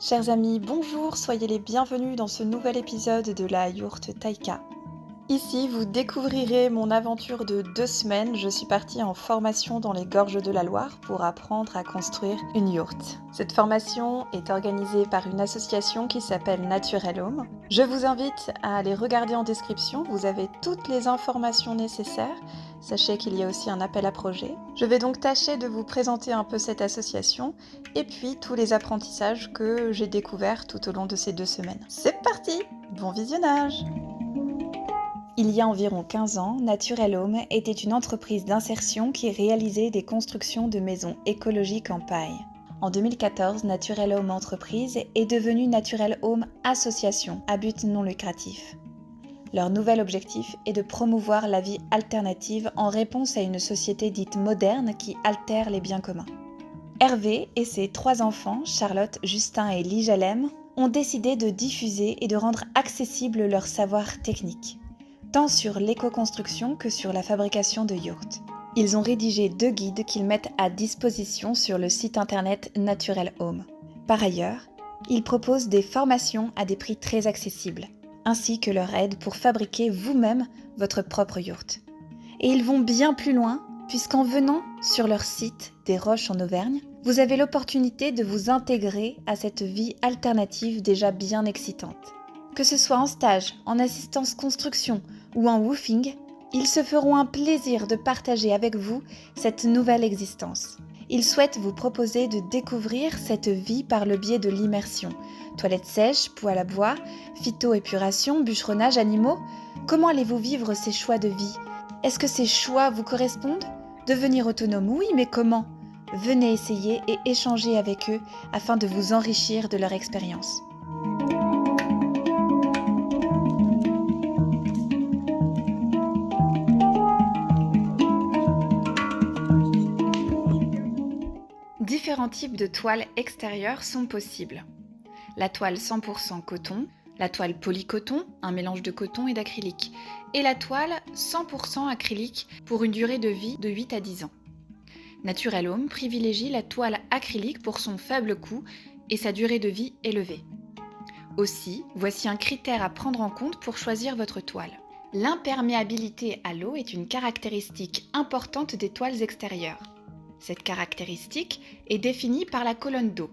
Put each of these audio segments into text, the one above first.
Chers amis, bonjour, soyez les bienvenus dans ce nouvel épisode de la Yourte Taïka. Ici, vous découvrirez mon aventure de 2 semaines. Je suis partie en formation dans les gorges de la Loire pour apprendre à construire une yourte. Cette formation est organisée par une association qui s'appelle Naturel Home. Je vous invite à aller regarder en description, vous avez toutes les informations nécessaires. Sachez qu'il y a aussi un appel à projet. Je vais donc tâcher de vous présenter un peu cette association et puis tous les apprentissages que j'ai découverts tout au long de ces 2 semaines. C'est parti! Bon visionnage! Il y a environ 15 ans, Naturel Home était une entreprise d'insertion qui réalisait des constructions de maisons écologiques en paille. En 2014, Naturel Home Entreprise est devenue Naturel Home Association à but non lucratif. Leur nouvel objectif est de promouvoir la vie alternative en réponse à une société dite moderne qui altère les biens communs. Hervé et ses 3 enfants, Charlotte, Justin et Lee Jalem, ont décidé de diffuser et de rendre accessible leur savoir technique, tant sur l'éco-construction que sur la fabrication de yachts. Ils ont rédigé 2 guides qu'ils mettent à disposition sur le site internet Naturel Home. Par ailleurs, ils proposent des formations à des prix très accessibles, ainsi que leur aide pour fabriquer vous-même votre propre yourte. Et ils vont bien plus loin, puisqu'en venant sur leur site des Roches en Auvergne, vous avez l'opportunité de vous intégrer à cette vie alternative déjà bien excitante. Que ce soit en stage, en assistance construction ou en woofing, ils se feront un plaisir de partager avec vous cette nouvelle existence. Ils souhaitent vous proposer de découvrir cette vie par le biais de l'immersion. Toilettes sèches, poêle à bois, phytoépuration, bûcheronnage, animaux. Comment allez-vous vivre ces choix de vie ? Est-ce que ces choix vous correspondent ? Devenir autonome, oui, mais comment ? Venez essayer et échanger avec eux afin de vous enrichir de leur expérience. Différents types de toiles extérieures sont possibles. La toile 100% coton, la toile polycoton, un mélange de coton et d'acrylique, et la toile 100% acrylique pour une durée de vie de 8 à 10 ans. Naturel Home privilégie la toile acrylique pour son faible coût et sa durée de vie élevée. Aussi, voici un critère à prendre en compte pour choisir votre toile. L'imperméabilité à l'eau est une caractéristique importante des toiles extérieures. Cette caractéristique est définie par la colonne d'eau.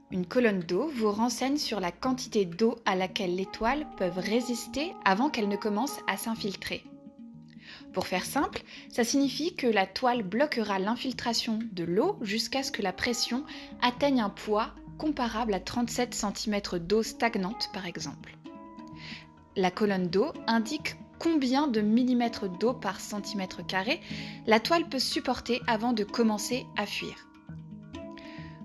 Une colonne d'eau vous renseigne sur la quantité d'eau à laquelle les toiles peuvent résister avant qu'elles ne commencent à s'infiltrer. Pour faire simple, ça signifie que la toile bloquera l'infiltration de l'eau jusqu'à ce que la pression atteigne un poids comparable à 37 cm d'eau stagnante par exemple. La colonne d'eau indique combien de millimètres d'eau par centimètre carré la toile peut supporter avant de commencer à fuir.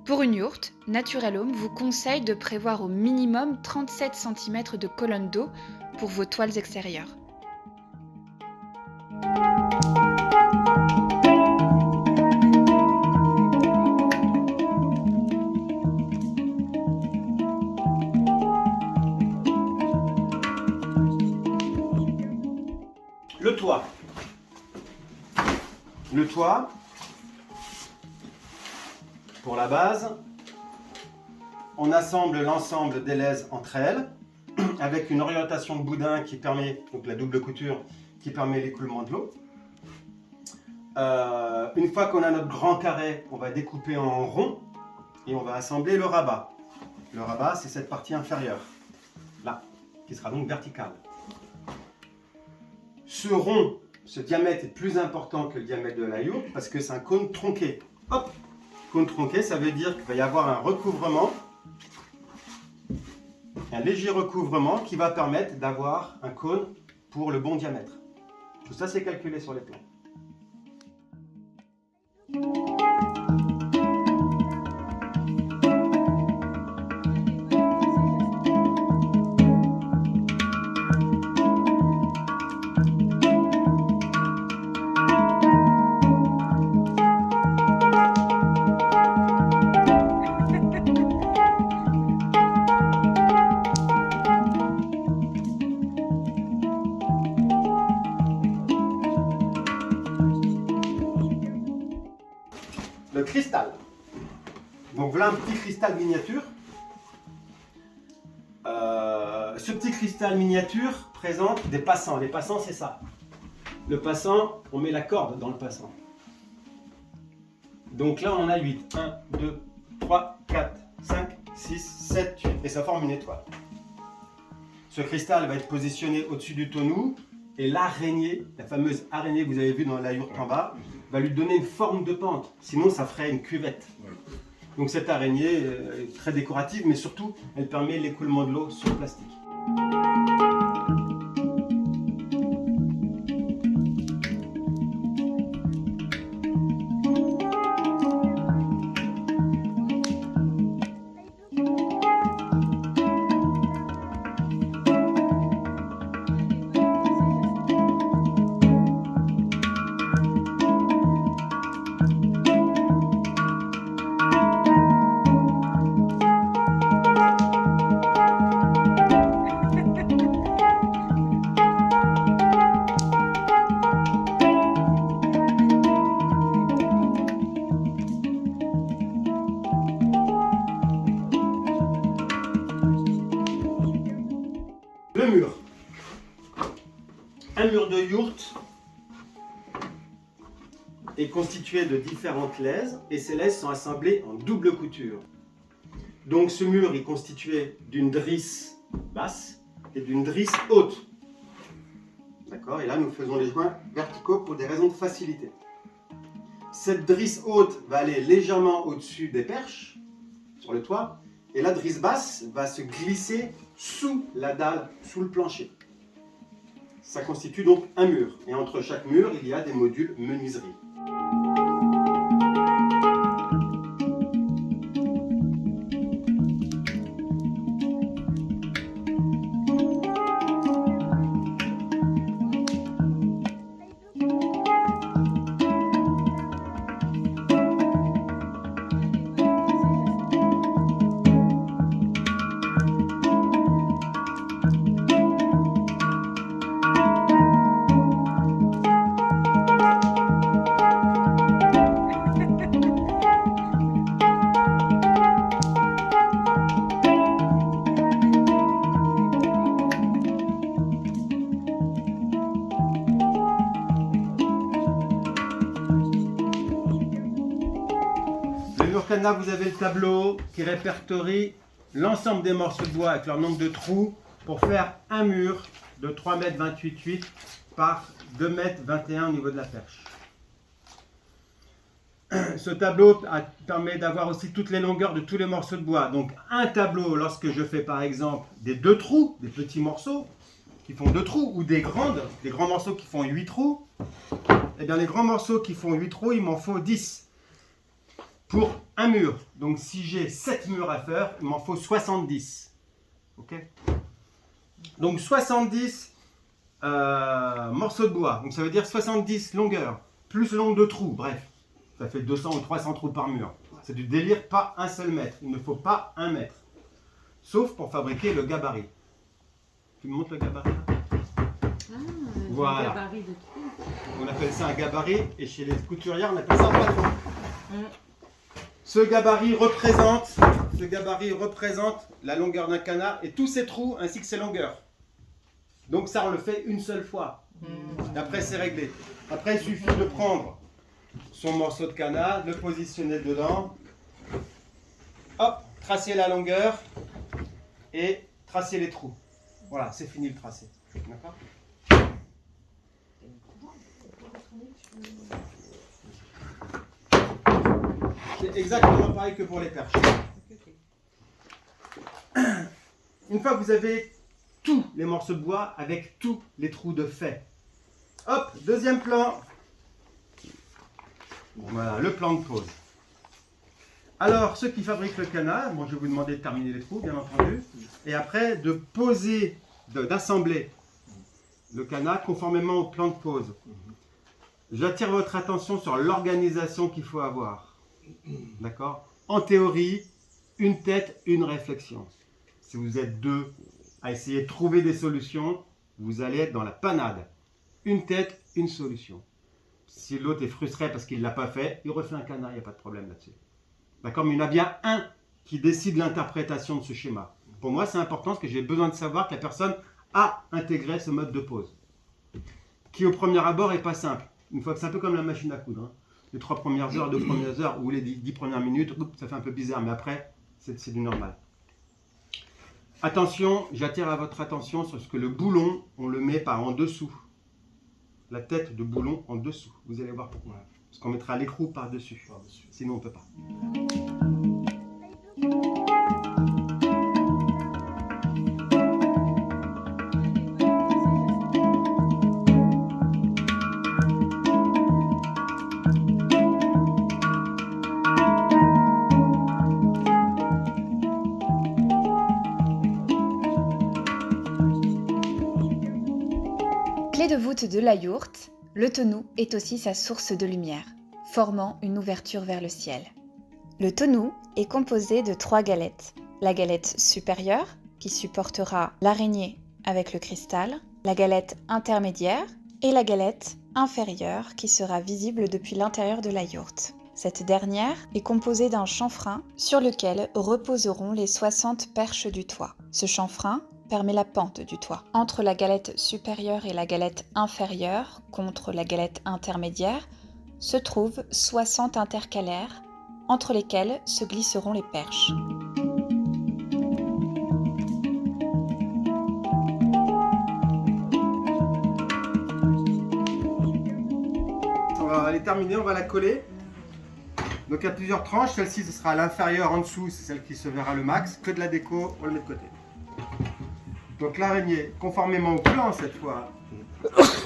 Pour une yourte, Naturel Home vous conseille de prévoir au minimum 37 cm de colonne d'eau pour vos toiles extérieures. Le toit. Le toit, pour la base, on assemble l'ensemble des laises entre elles avec une orientation de boudin qui permet, donc la double couture, qui permet l'écoulement de l'eau. Une fois qu'on a notre grand carré, on va découper en rond et on va assembler le rabat. Le rabat, c'est cette partie inférieure, là, qui sera donc verticale. Ce rond, ce diamètre est plus important que le diamètre de la yourte parce que c'est un cône tronqué. Hop, cône tronqué, ça veut dire qu'il va y avoir un recouvrement, un léger recouvrement qui va permettre d'avoir un cône pour le bon diamètre. Tout ça, c'est calculé sur les plans. Le cristal. Donc voilà un petit cristal miniature Ce petit cristal miniature présente des passants. Les passants, c'est ça. Le passant, on met la corde dans le passant. Donc là, on en a 8. 1, 2, 3, 4, 5, 6, 7, 8. Et ça forme une étoile. Ce cristal va être positionné au-dessus du tonneau. Et l'araignée, la fameuse araignée que vous avez vue dans la yourte en bas, va lui donner une forme de pente. Sinon, ça ferait une cuvette. Donc cette araignée est très décorative, mais surtout, elle permet l'écoulement de l'eau sur le plastique. Le mur. Un mur de yourte est constitué de différentes laises et ces laises sont assemblées en double couture. Donc ce mur est constitué d'une drisse basse et d'une drisse haute. D'accord? Et là nous faisons les joints verticaux pour des raisons de facilité. Cette drisse haute va aller légèrement au-dessus des perches sur le toit et la drisse basse va se glisser sous la dalle, sous le plancher. Ça constitue donc un mur. Et entre chaque mur, il y a des modules menuiserie. Là, vous avez le tableau qui répertorie l'ensemble des morceaux de bois avec leur nombre de trous pour faire un mur de 3,28 m par 2,21 m au niveau de la perche. Ce tableau permet d'avoir aussi toutes les longueurs de tous les morceaux de bois. Donc un tableau, lorsque je fais par exemple des 2 trous, des petits morceaux qui font 2 trous, ou des grands morceaux qui font 8 trous, et bien les grands morceaux qui font 8 trous, il m'en faut 10. Pour un mur. Donc si j'ai 7 murs à faire, il m'en faut 70. Ok? Donc 70 morceaux de bois. Donc ça veut dire 70 longueurs, plus le nombre de trous. Bref, ça fait 200 ou 300 trous par mur. C'est du délire, pas un seul mètre. Il ne faut pas 1 mètre. Sauf pour fabriquer le gabarit. Tu me montres le gabarit là? Voilà. Le gabarit de trous. On appelle ça un gabarit et chez les couturières on appelle ça un patron. Ce gabarit représente la longueur d'un canard et tous ses trous ainsi que ses longueurs. Donc ça, on le fait une seule fois. Et après, c'est réglé. Après, il suffit de prendre son morceau de canard, le positionner dedans, hop, tracer la longueur et tracer les trous. Voilà, c'est fini le tracé. D'accord ? C'est exactement pareil que pour les perches. Une fois que vous avez tous les morceaux de bois avec tous les trous de fait. Hop, deuxième plan. Voilà, le plan de pose. Alors, ceux qui fabriquent le canard, bon, je vais vous demander de terminer les trous, bien entendu, et après de poser, d'assembler le canard conformément au plan de pose. J'attire votre attention sur l'organisation qu'il faut avoir. D'accord? En théorie, une tête, une réflexion. Si vous êtes deux à essayer de trouver des solutions, vous allez être dans la panade. Une tête, une solution. Si l'autre est frustré parce qu'il ne l'a pas fait, il refait un canard, il n'y a pas de problème là-dessus. D'accord? Mais il y en a bien un qui décide l'interprétation de ce schéma. Pour moi, c'est important parce que j'ai besoin de savoir que la personne a intégré ce mode de pause. Qui, au premier abord, n'est pas simple. Une fois que c'est un peu comme la machine à coudre. Hein. Les 3 premières heures, 2 premières heures ou les 10 premières minutes, ça fait un peu bizarre, mais après, c'est du normal. Attention, j'attire à votre attention sur ce que le boulon, on le met par en dessous. La tête de boulon en dessous. Vous allez voir pourquoi. Parce qu'on mettra l'écrou par-dessus. Sinon, on ne peut pas. Clé de voûte de la yourte, le tonneau est aussi sa source de lumière, formant une ouverture vers le ciel. Le tonneau est composé de 3 galettes. La galette supérieure, qui supportera l'araignée avec le cristal, la galette intermédiaire et la galette inférieure qui sera visible depuis l'intérieur de la yourte. Cette dernière est composée d'un chanfrein sur lequel reposeront les 60 perches du toit. Ce chanfrein permet la pente du toit. Entre la galette supérieure et la galette inférieure, contre la galette intermédiaire, se trouvent 60 intercalaires, entre lesquels se glisseront les perches. On va aller terminer, on va la coller. Donc il y a plusieurs tranches, celle-ci ce sera à l'inférieur, en dessous, c'est celle qui se verra le max. Que de la déco, on le met de côté. Donc l'araignée, conformément au plan cette fois,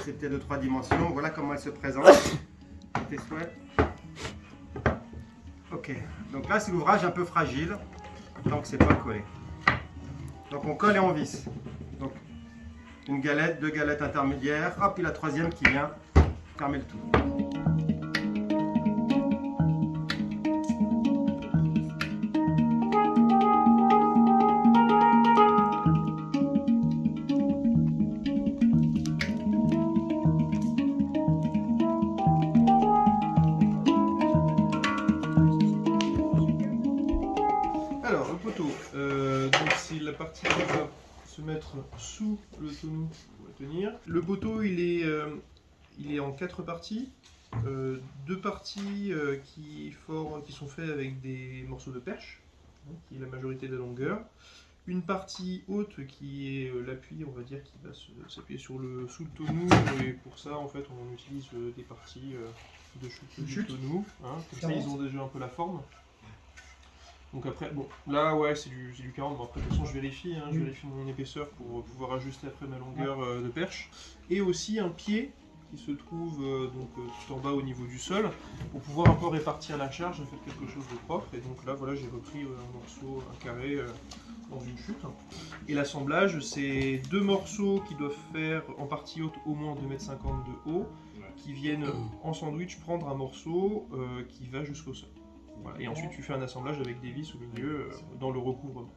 c'était de 3 dimensions, voilà comment elle se présente. Tes souhaits. Ok, donc là c'est l'ouvrage un peu fragile, tant que c'est pas collé. Donc on colle et on visse. Donc une galette, 2 galettes intermédiaires, hop, et la troisième qui vient fermer le tout. Alors, le poteau, donc c'est la partie qui va se mettre sous le tonneau pour le tenir. Le poteau, il est en 4 parties. 2 parties qui sont faites avec des morceaux de perche, hein, qui est la majorité de la longueur. Une partie haute qui est l'appui, on va dire, qui va s'appuyer sous le tonneau. Et pour ça, en fait, on utilise des parties de chute du tonneau. Hein, comme ça, ils ont déjà un peu la forme. Donc après, bon, là ouais, c'est du 40, bon après de toute façon je vérifie mon épaisseur pour pouvoir ajuster après ma longueur de perche. Et aussi un pied qui se trouve tout en bas au niveau du sol, pour pouvoir un peu répartir la charge et faire quelque chose de propre. Et donc là voilà, j'ai repris un morceau, un carré dans une chute. Et l'assemblage, c'est 2 morceaux qui doivent faire en partie haute au moins 2,50 m de haut, qui viennent en sandwich prendre un morceau qui va jusqu'au sol. Voilà. Et ensuite tu fais un assemblage avec des vis au milieu dans le recouvrement.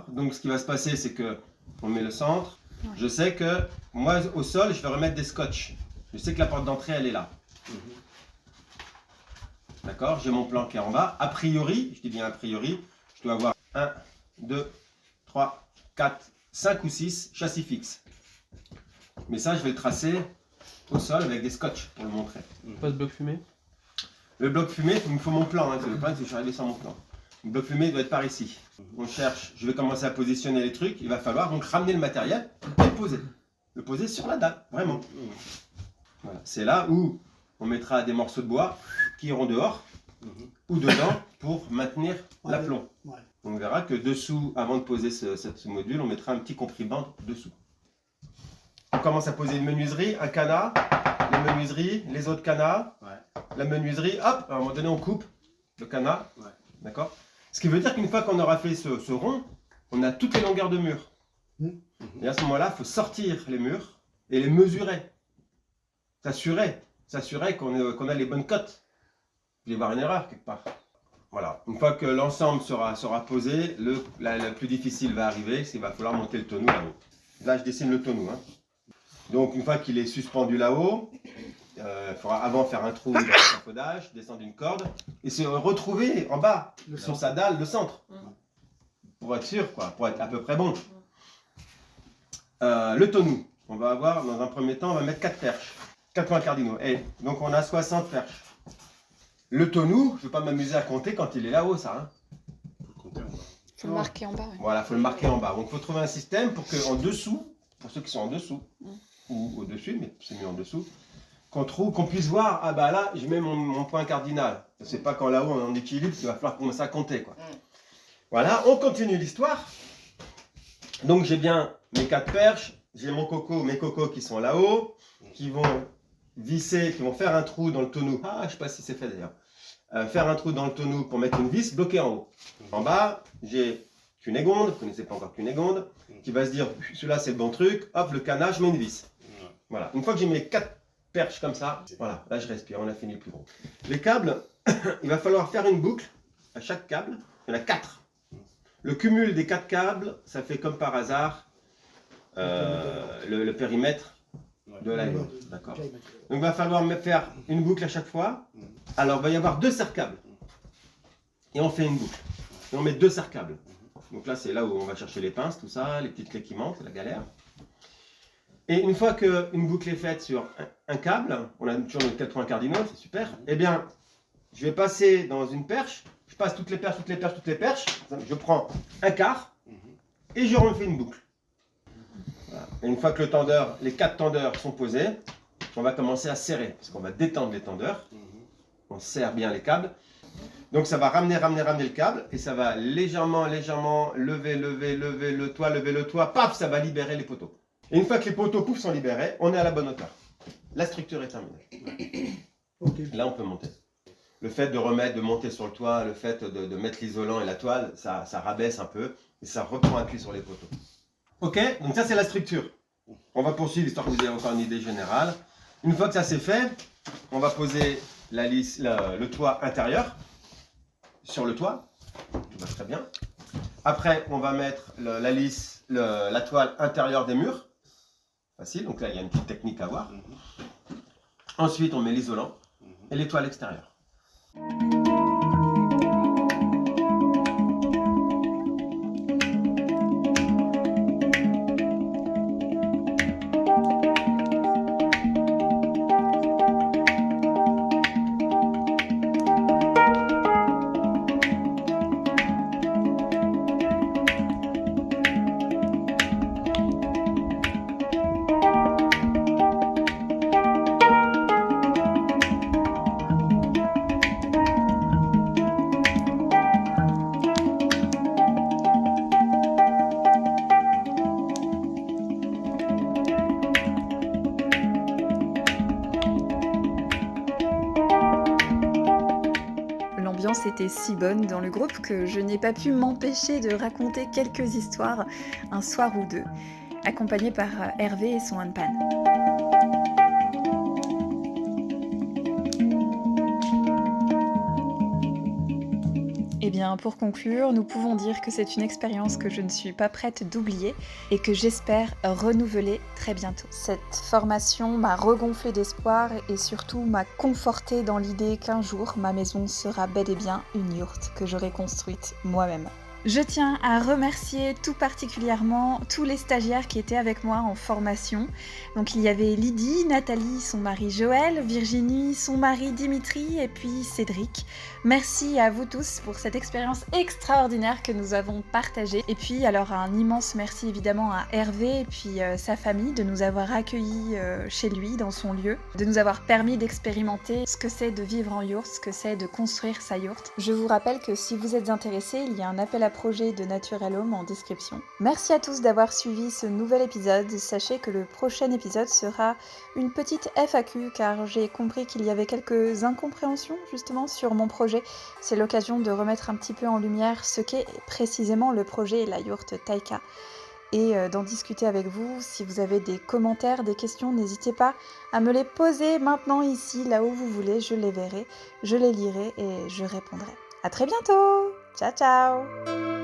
Donc ce qui va se passer, c'est que on met le centre. Ouais. Je sais que moi au sol, je vais remettre des scotch. Je sais que la porte d'entrée, elle est là. D'accord, j'ai mon plan qui est en bas. A priori, je dis bien a priori, je dois avoir 1, 2, 3, 4, 5 ou 6 châssis fixes. Mais ça, je vais le tracer au sol avec des scotch pour le montrer. Pas de bloc fumé? Le bloc fumé, il me faut mon plan, hein, c'est le problème, c'est que je suis arrivé sans mon plan. Le bloc fumé doit être par ici. On cherche, je vais commencer à positionner les trucs, il va falloir donc ramener le matériel et le poser. Le poser sur la dalle, vraiment. Voilà. C'est là où on mettra des morceaux de bois qui iront dehors ou dedans pour maintenir l'aplomb. Ouais. On verra que dessous, avant de poser ce module, on mettra un petit comprimant dessous. On commence à poser une menuiserie, un canard, les menuiseries, les autres canards, la menuiserie, hop, à un moment donné on coupe le canard, d'accord. Ce qui veut dire qu'une fois qu'on aura fait ce rond, on a toutes les longueurs de mur. Et à ce moment-là, il faut sortir les murs et les mesurer. S'assurer qu'on a les bonnes cotes. Il va y avoir une erreur quelque part. Voilà. Une fois que l'ensemble sera posé, le plus difficile va arriver, c'est qu'il va falloir monter le tonneau là-haut. Là, je dessine le tonneau. Hein. Donc, une fois qu'il est suspendu là-haut, il faudra avant faire un trou dans l'échafaudage, descendre une corde et se retrouver en bas, sur sa dalle, le centre. Pour être sûr, quoi, pour être à peu près bon. Le tonneau, on va avoir, dans un premier temps, on va mettre 4 perches. 4 points cardinaux. Et donc, on a 60 perches. Le tonneau, je ne vais pas m'amuser à compter quand il est là-haut, ça. Il faut le marquer en bas. Ouais. Voilà, il faut le marquer en bas. Donc, il faut trouver un système pour qu'en dessous, pour ceux qui sont en dessous, ou au-dessus, mais c'est mieux en dessous, qu'on puisse voir, ah bah là, je mets mon point cardinal. C'est pas quand là-haut on est en équilibre qu'il va falloir commencer à compter, quoi. Voilà, on continue l'histoire. Donc, j'ai bien mes 4 perches, j'ai mes cocos qui sont là-haut, qui vont visser, qui vont faire un trou dans le tonneau. Ah, je ne sais pas si c'est fait d'ailleurs. Faire un trou dans le tonneau pour mettre une vis bloquée en haut. En bas, j'ai Cunégonde, vous ne connaissez pas encore Cunégonde, qui va se dire, celui-là c'est le bon truc, hop, le canard, je mets une vis. Voilà, une fois que j'ai mis les 4 perches comme ça, voilà, là je respire, on a fini le plus gros. Les câbles, il va falloir faire une boucle à chaque câble, il y en a 4. Le cumul des 4 câbles, ça fait comme par hasard le périmètre de la ligne. D'accord. Donc il va falloir faire une boucle à chaque fois. Alors il va y avoir 2 serre-câbles. Et on fait une boucle. Et on met 2 serre-câbles. Donc là c'est là où on va chercher les pinces, tout ça, les petites clés qui manquent, c'est la galère. Et une fois qu'une boucle est faite sur un câble, on a toujours nos 4 points cardinaux, c'est super. Eh bien, je vais passer dans une perche. Je passe toutes les perches. Je prends un quart et je refais une boucle. Voilà. Et une fois que les 4 tendeurs sont posés, on va commencer à serrer. Parce qu'on va détendre les tendeurs. On serre bien les câbles. Donc ça va ramener le câble. Et ça va légèrement lever le toit. Paf, ça va libérer les poteaux. Et une fois que les poteaux pouf sont libérés, on est à la bonne hauteur. La structure est terminée. Là, on peut monter. Le fait de monter sur le toit, le fait de mettre l'isolant et la toile, ça rabaisse un peu et ça reprend appui sur les poteaux. Ok, donc ça c'est la structure. On va poursuivre histoire que vous ayez encore une idée générale. Une fois que ça c'est fait, on va poser le toit intérieur sur le toit. Tout va très bien. Après, on va mettre la toile intérieure des murs. Facile, donc là il y a une petite technique à voir. Ensuite, on met l'isolant et les toiles extérieures. L'ambiance était si bonne dans le groupe que je n'ai pas pu m'empêcher de raconter quelques histoires un soir ou deux, accompagnée par Hervé et son handpan. Eh bien, pour conclure, nous pouvons dire que c'est une expérience que je ne suis pas prête d'oublier et que j'espère renouveler très bientôt. Cette formation m'a regonflé d'espoir et surtout m'a confortée dans l'idée qu'un jour, ma maison sera bel et bien une yourte que j'aurai construite moi-même. Je tiens à remercier tout particulièrement tous les stagiaires qui étaient avec moi en formation. Donc il y avait Lydie, Nathalie, son mari Joël, Virginie, son mari Dimitri et puis Cédric. Merci à vous tous pour cette expérience extraordinaire que nous avons partagée. Et puis alors un immense merci évidemment à Hervé et puis sa famille de nous avoir accueillis chez lui, dans son lieu, de nous avoir permis d'expérimenter ce que c'est de vivre en yourte, ce que c'est de construire sa yourte. Je vous rappelle que si vous êtes intéressés, il y a un appel à projet de Naturel Home en description. Merci à tous d'avoir suivi ce nouvel épisode. Sachez que le prochain épisode sera une petite FAQ car j'ai compris qu'il y avait quelques incompréhensions justement sur mon projet. C'est l'occasion de remettre un petit peu en lumière ce qu'est précisément le projet La Yourte Taika et d'en discuter avec vous. Si vous avez des commentaires, des questions, n'hésitez pas à me les poser maintenant ici, là où vous voulez, je les verrai, je les lirai et je répondrai. À très bientôt. Ciao ciao.